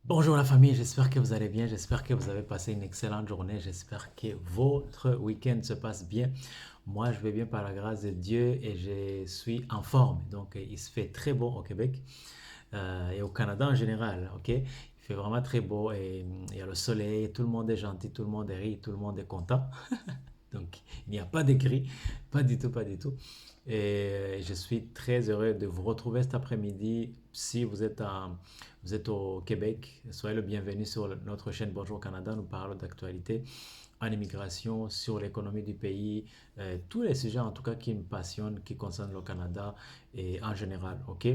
Bonjour la famille, j'espère que vous allez bien, j'espère que vous avez passé une excellente journée, j'espère que votre week-end se passe bien. Moi, je vais bien par la grâce de Dieu et je suis en forme. Donc, il se fait très beau au Québec et au Canada en général, ok? Il fait vraiment très beau et il y a le soleil, tout le monde est gentil, tout le monde rit, tout le monde est content. Donc, il n'y a pas de cris, pas du tout, pas du tout. Et je suis très heureux de vous retrouver cet après-midi. Si vous êtes au Québec, soyez le bienvenu sur notre chaîne Bonjour Canada. Nous parlons d'actualité en immigration, sur l'économie du pays, tous les sujets en tout cas qui me passionnent, qui concernent le Canada et en général, ok?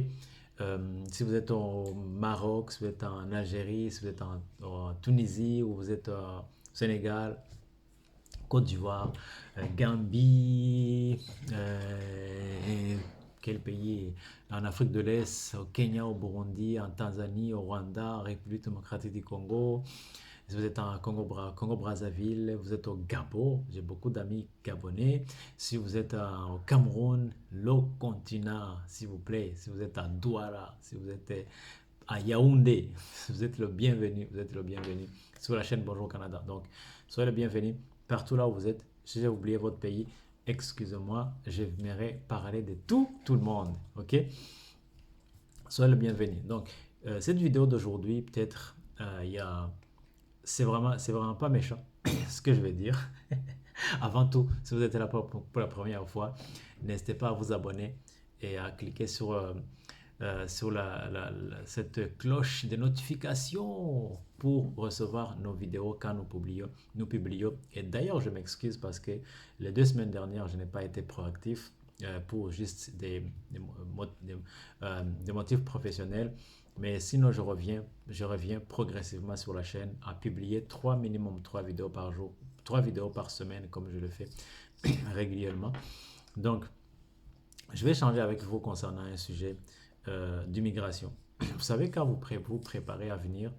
Si vous êtes au Maroc, si vous êtes en Algérie, si vous êtes en Tunisie ou vous êtes au Sénégal, Côte d'Ivoire, Gambie, quel pays? En Afrique de l'Est, au Kenya, au Burundi, en Tanzanie, au Rwanda, en République démocratique du Congo. Si vous êtes en Congo-Brazzaville, vous êtes au Gabon, j'ai beaucoup d'amis gabonais. Si vous êtes au Cameroun, le continent, s'il vous plaît. Si vous êtes à Douala, si vous êtes à Yaoundé, vous êtes le bienvenu, vous êtes le bienvenu sur la chaîne Bonjour Canada. Donc, soyez le bienvenu partout là où vous êtes. Si j'ai oublié votre pays, excusez-moi, j'aimerais parler de tout le monde, ok? Soyez le bienvenu. Donc, cette vidéo d'aujourd'hui, peut-être, il y a, c'est vraiment pas méchant, ce que je vais dire. Avant tout, si vous êtes là pour la première fois, n'hésitez pas à vous abonner et à cliquer sur cette cloche de notification pour recevoir nos vidéos quand nous publions. Et d'ailleurs, je m'excuse parce que les 2 semaines dernières, je n'ai pas été proactif pour juste des motifs professionnels. Mais sinon, je reviens progressivement sur la chaîne à publier minimum 3 vidéos par jour, 3 vidéos par semaine, comme je le fais régulièrement. Donc, je vais échanger avec vous concernant un sujet d'immigration. Vous savez, quand vous préparez à venir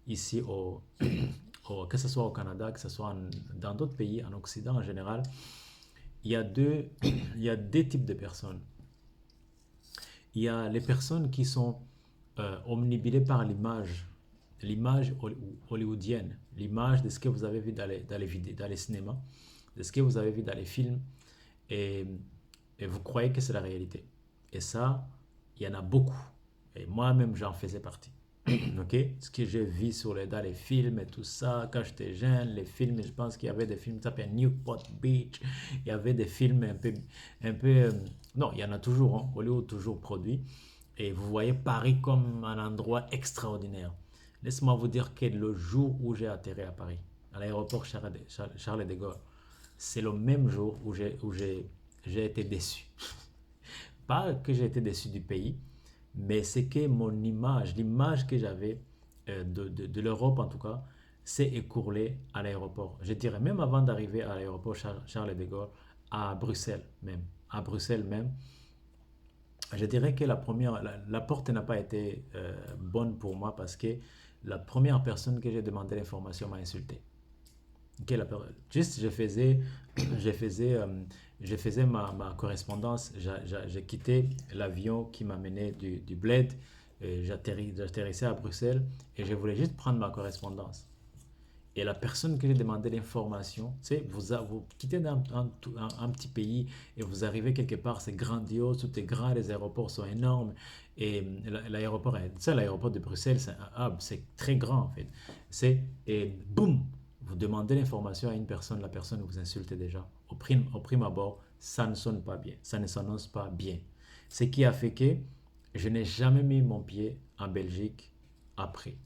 ici, que ce soit au Canada, que ce soit dans d'autres pays, en Occident en général, il y a deux types de personnes. Il y a les personnes qui sont omnibulées par l'image hollywoodienne, l'image de ce que vous avez vu dans les cinémas, de ce que vous avez vu dans les films, et, et vous croyez que c'est la réalité. Et ça, il y en a beaucoup. Et moi-même, j'en faisais partie. Ok? Ce que j'ai vu dans les films et tout ça, quand j'étais jeune, les films, je pense qu'il y avait des films qui s'appellent Newport Beach, il y avait des films un peu non, il y en a toujours, hein, Hollywood toujours produit. Et vous voyez Paris comme un endroit extraordinaire. Laisse-moi vous dire que le jour où j'ai atterri à Paris, à l'aéroport Charles de Gaulle, c'est le même jour j'ai été déçu. Pas que j'ai été déçu du pays, mais c'est que mon image, l'image que j'avais de l'Europe en tout cas, s'est écoulée à l'aéroport. Je dirais même avant d'arriver à l'aéroport Charles de Gaulle, à Bruxelles même. À Bruxelles même, je dirais que la porte n'a pas été bonne pour moi parce que la première personne que j'ai demandé l'information m'a insulté. Ok, juste je faisais, je faisais ma correspondance, j'ai quitté l'avion qui m'amenait du bled, j'atterrissais à Bruxelles et je voulais juste prendre ma correspondance. Et la personne que j'ai demandé l'information, c'est vous quittez un petit pays et vous arrivez quelque part, c'est grandiose, tout est grand, les aéroports sont énormes. Et l'aéroport de Bruxelles, c'est un hub, c'est très grand en fait. Et boum, vous demandez l'information à une personne, la personne vous insulte déjà. Au prime abord, ça ne sonne pas bien, ça ne s'annonce pas bien. Ce qui a fait que je n'ai jamais mis mon pied en Belgique après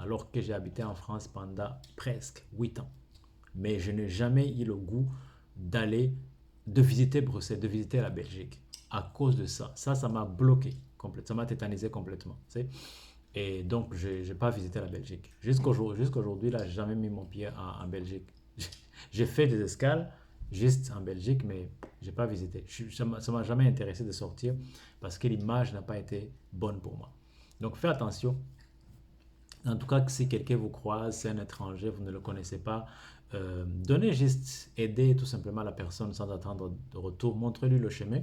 alors que j'ai habité en France pendant presque 8 ans. Mais je n'ai jamais eu le goût d'aller, de visiter Bruxelles, de visiter la Belgique. À cause de ça. Ça m'a bloqué complètement. Ça m'a tétanisé complètement. Tu sais. Et donc, je n'ai pas visité la Belgique. Jusqu'aujourd'hui, là, j'ai jamais mis mon pied en Belgique. J'ai fait des escales juste en Belgique, mais je n'ai pas visité. Ça ne m'a jamais intéressé de sortir parce que l'image n'a pas été bonne pour moi. Donc, faites attention. En tout cas, si quelqu'un vous croise, c'est un étranger, vous ne le connaissez pas, donnez juste, aidez tout simplement la personne sans attendre de retour, montrez-lui le chemin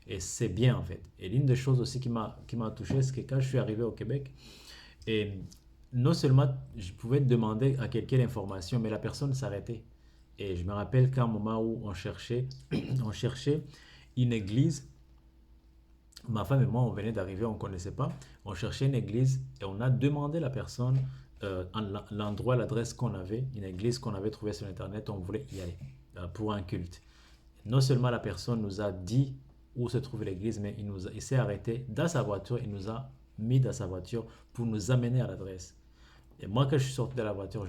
et c'est bien en fait. Et l'une des choses aussi qui m'a touché, c'est que quand je suis arrivé au Québec, et non seulement je pouvais demander à quelqu'un l'information, mais la personne s'arrêtait. Et je me rappelle qu'à un moment où on cherchait, on cherchait une église, ma femme et moi, on venait d'arriver, on ne connaissait pas. On cherchait une église et on a demandé à la personne l'endroit, l'adresse qu'on avait, une église qu'on avait trouvée sur Internet, on voulait y aller pour un culte. Non seulement la personne nous a dit où se trouve l'église, mais il s'est arrêté dans sa voiture, il nous a mis dans sa voiture pour nous amener à l'adresse. Et moi, quand je suis sorti de la voiture,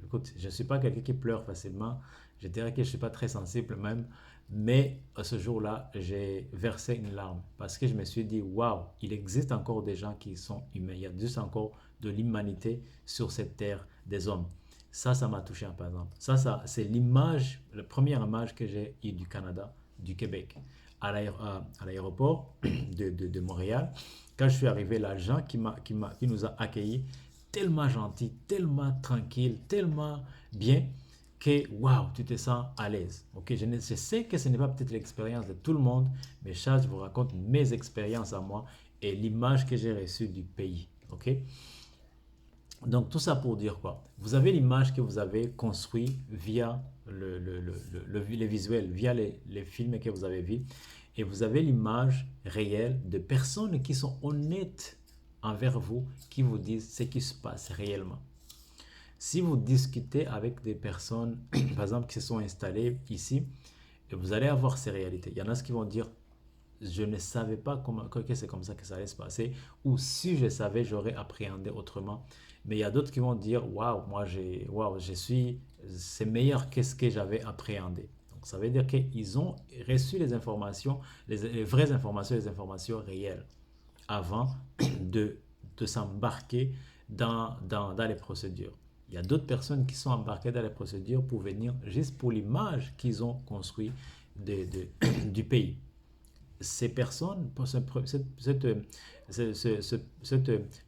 écoute, je ne suis pas quelqu'un qui pleure facilement. Je dirais que je ne suis pas très sensible même. Mais à ce jour-là, j'ai versé une larme parce que je me suis dit, waouh, il existe encore des gens qui sont humains. Il y a juste encore de l'humanité sur cette terre des hommes. Ça m'a touché, par exemple. C'est l'image, la première image que j'ai eue du Canada, du Québec. À l'aéroport de Montréal, quand je suis arrivé, l'agent qui nous a accueillis, tellement gentil, tellement tranquille, tellement bien que waouh, tu te sens à l'aise. Ok, je sais que ce n'est pas peut-être l'expérience de tout le monde, mais Charles, je vous raconte mes expériences à moi et l'image que j'ai reçue du pays. Ok, donc tout ça pour dire quoi? Vous avez l'image que vous avez construite via les visuels, via les films que vous avez vus, et vous avez l'image réelle de personnes qui sont honnêtes envers vous, qui vous disent ce qui se passe réellement. Si vous discutez avec des personnes, par exemple, qui se sont installées ici, vous allez avoir ces réalités. Il y en a qui vont dire, je ne savais pas que c'est comme ça que ça allait se passer, ou si je savais, j'aurais appréhendé autrement. Mais il y a d'autres qui vont dire, waouh, c'est meilleur que ce que j'avais appréhendé. Donc ça veut dire qu'ils ont reçu les informations, les vraies informations, les informations réelles, avant de, de s'embarquer dans les procédures. Il y a d'autres personnes qui sont embarquées dans les procédures pour venir juste pour l'image qu'ils ont construite du pays. Ces personnes, pour cette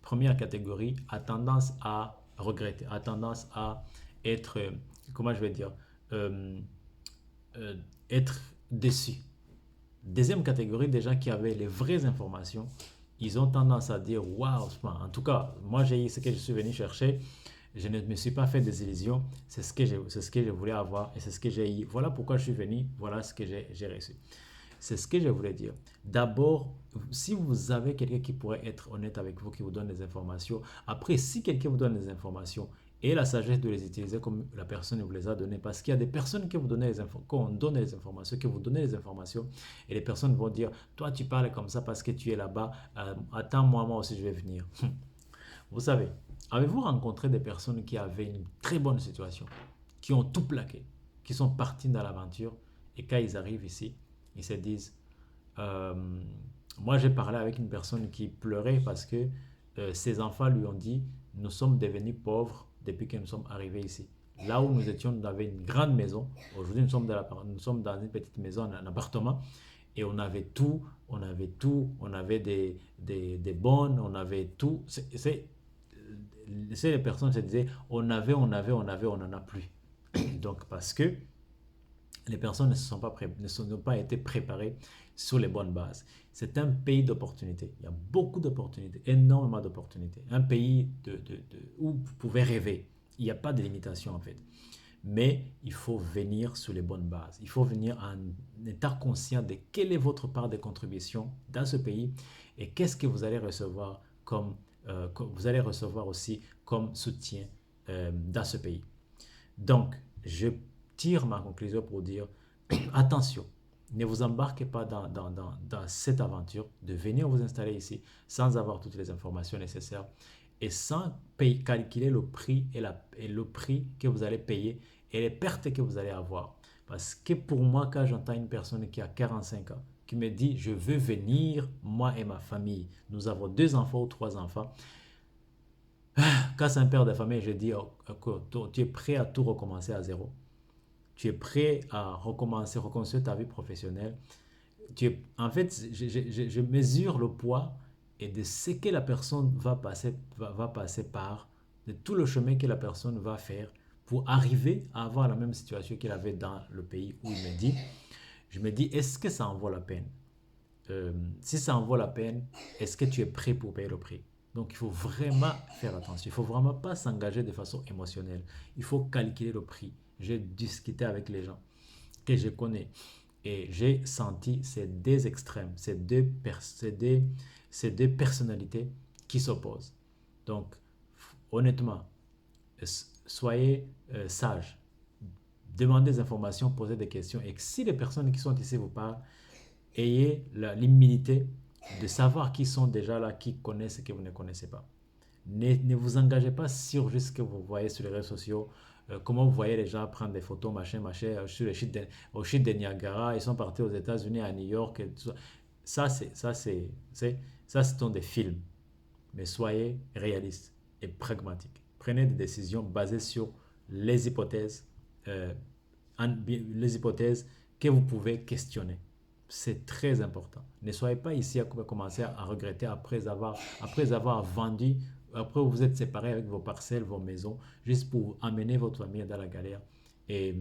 première catégorie a tendance à regretter, a tendance à être, comment je vais dire, euh, euh, être déçu. Deuxième catégorie, des gens qui avaient les vraies informations, ils ont tendance à dire waouh, en tout cas, moi j'ai eu ce que je suis venu chercher, je ne me suis pas fait des illusions, c'est ce que je voulais avoir et c'est ce que j'ai eu. Voilà pourquoi je suis venu, voilà ce que j'ai reçu. C'est ce que je voulais dire. D'abord, si vous avez quelqu'un qui pourrait être honnête avec vous, qui vous donne des informations, après, si quelqu'un vous donne des informations, et la sagesse de les utiliser comme la personne vous les a données, parce qu'il y a des personnes qui vous donnent les qu'on donne les informations, qui vous donnent les informations, et les personnes vont dire, toi tu parles comme ça parce que tu es là-bas, attends-moi, moi aussi je vais venir. Vous savez, avez-vous rencontré des personnes qui avaient une très bonne situation, qui ont tout plaqué, qui sont partis dans l'aventure, et quand ils arrivent ici, ils se disent, euh, moi j'ai parlé avec une personne qui pleurait parce que ses enfants lui ont dit, nous sommes devenus pauvres depuis que nous sommes arrivés ici. Là où nous étions, nous avions une grande maison. Aujourd'hui, nous sommes dans une petite maison, un appartement. Et on avait tout, on avait des bonnes, on avait tout. Les personnes se disaient, on n'en a plus. Donc, parce que les personnes ne sont pas été préparées sur les bonnes bases. C'est un pays d'opportunités. Il y a beaucoup d'opportunités, énormément d'opportunités. Un pays où vous pouvez rêver. Il n'y a pas de limitation en fait. Mais il faut venir sur les bonnes bases. Il faut venir en état conscient de quelle est votre part de contribution dans ce pays et qu'est-ce que vous allez recevoir vous allez recevoir aussi comme soutien dans ce pays. Donc, je tire ma conclusion pour dire attention, ne vous embarquez pas dans cette aventure de venir vous installer ici sans avoir toutes les informations nécessaires et sans calculer le prix et le prix que vous allez payer et les pertes que vous allez avoir. Parce que pour moi, quand j'entends une personne qui a 45 ans, qui me dit, je veux venir, moi et ma famille, nous avons 2 enfants ou 3 enfants, quand c'est un père de famille, je dis, oh, tu es prêt à tout recommencer à zéro. Tu es prêt à recommencer, reconstruire ta vie professionnelle. En fait, je mesure le poids et de ce que la personne va passer par, de tout le chemin que la personne va faire pour arriver à avoir la même situation qu'il avait dans le pays où il me dit. Je me dis, est-ce que ça en vaut la peine? Si ça en vaut la peine, est-ce que tu es prêt pour payer le prix? Donc, il faut vraiment faire attention. Il ne faut vraiment pas s'engager de façon émotionnelle. Il faut calculer le prix. J'ai discuté avec les gens que je connais et j'ai senti ces deux extrêmes, ces deux personnalités qui s'opposent. Donc, honnêtement, soyez sages. Demandez des informations, posez des questions. Et si les personnes qui sont ici vous parlent, ayez l'humilité de savoir qui sont déjà là, qui connaissent et que vous ne connaissez pas. Ne vous engagez pas sur juste ce que vous voyez sur les réseaux sociaux, comment vous voyez les gens prendre des photos, machin, machin, sur au chute de Niagara, ils sont partis aux États-Unis, à New York, et tout ça. Ça, ce sont des films. Mais soyez réalistes et pragmatiques. Prenez des décisions basées sur les hypothèses, euh, les hypothèses que vous pouvez questionner. C'est très important. Ne soyez pas ici à commencer à regretter après avoir vendu, après vous êtes séparé avec vos parcelles, vos maisons, juste pour amener votre famille dans la galère et,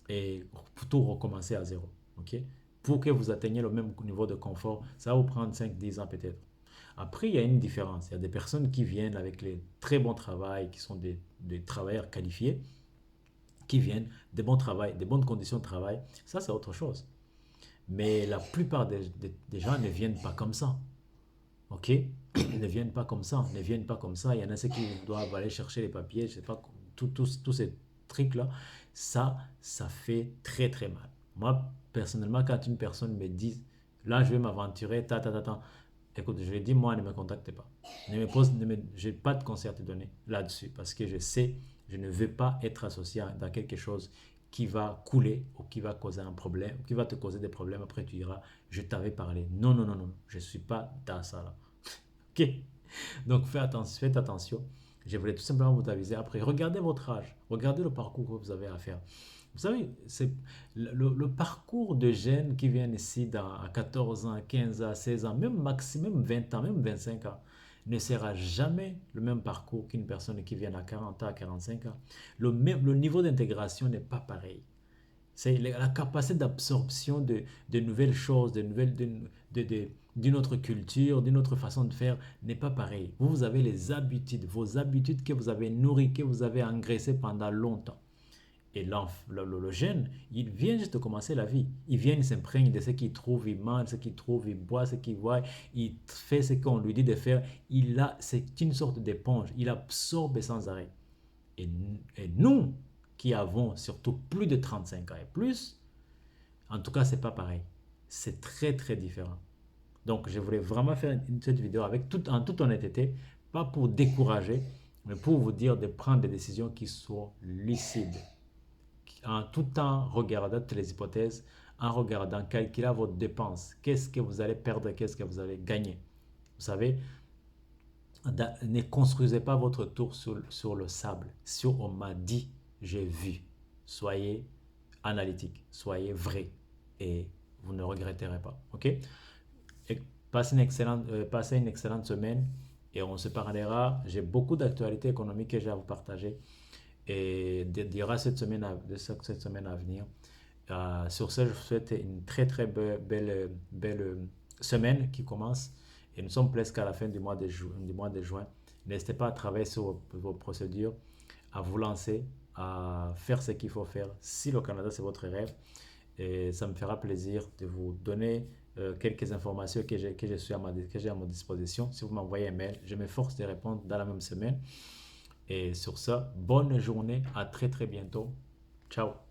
et pour tout recommencer à zéro. Ok? Pour que vous atteigniez le même niveau de confort, ça va vous prendre 5-10 ans peut-être. Après, il y a une différence. Il y a des personnes qui viennent avec les très bons travails, qui sont des travailleurs qualifiés, qui viennent des bons travails, des bonnes conditions de travail. Ça, c'est autre chose. Mais la plupart des gens ne viennent pas comme ça. OK? Ils ne viennent pas comme ça. Ne viennent pas comme ça. Il y en a ceux qui doivent aller chercher les papiers, je sais pas, tous ces trucs-là. Ça fait très très mal. Moi, personnellement, quand une personne me dit, là, je vais m'aventurer, écoute, je lui ai dit, moi, ne me contacte pas. Je n'ai pas de conseil à te donner là-dessus parce que je sais, je ne veux pas être associé dans quelque chose qui va couler ou qui va causer un problème, ou qui va te causer des problèmes. Après, tu diras, je t'avais parlé. Non, non, non, non, je ne suis pas dans ça là. Ok? Donc, faites attention. Je voulais tout simplement vous aviser. Après, regardez votre âge, regardez le parcours que vous avez à faire. Vous savez, c'est le parcours de jeunes qui viennent ici à 14 ans, 15 ans, 16 ans, même maximum 20 ans, même 25 ans, ne sera jamais le même parcours qu'une personne qui vient à 40 ans, à 45 ans. Le niveau d'intégration n'est pas pareil. C'est la capacité d'absorption de nouvelles choses, d'une autre culture, d'une autre façon de faire n'est pas pareil. Vous avez les habitudes, vos habitudes que vous avez nourries, que vous avez engraissées pendant longtemps. Et le jeune, il vient juste de commencer la vie. Il vient, il s'imprègne de ce qu'il trouve, il mange ce qu'il trouve, il boit ce qu'il voit, il fait ce qu'on lui dit de faire. C'est une sorte d'éponge. Il absorbe sans arrêt. Et, et nous, qui avons surtout plus de 35 ans et plus, en tout cas, c'est pas pareil. C'est très, très différent. Donc, je voulais vraiment faire cette vidéo en toute honnêteté, pas pour décourager, mais pour vous dire de prendre des décisions qui soient lucides en tout en regardant toutes les hypothèses, en regardant, calculer vos dépenses. Qu'est-ce que vous allez perdre, qu'est-ce que vous allez gagner. Vous savez, ne construisez pas votre tour sur le sable, sur on m'a dit, j'ai vu. Soyez analytique, soyez vrai et vous ne regretterez pas. Ok? Et passez une excellente semaine et on se parlera. J'ai beaucoup d'actualités économiques que j'ai à vous partager et dira cette semaine à venir. Sur ce, je vous souhaite une très très belle semaine qui commence et nous sommes presque à la fin du mois de juin. N'hésitez pas à travailler sur vos procédures, à vous lancer, à faire ce qu'il faut faire. Si le Canada c'est votre rêve, et ça me fera plaisir de vous donner quelques informations que j'ai à ma disposition. Si vous m'envoyez un mail, je m'efforce de répondre dans la même semaine. Et sur ça, bonne journée, à très très bientôt. Ciao.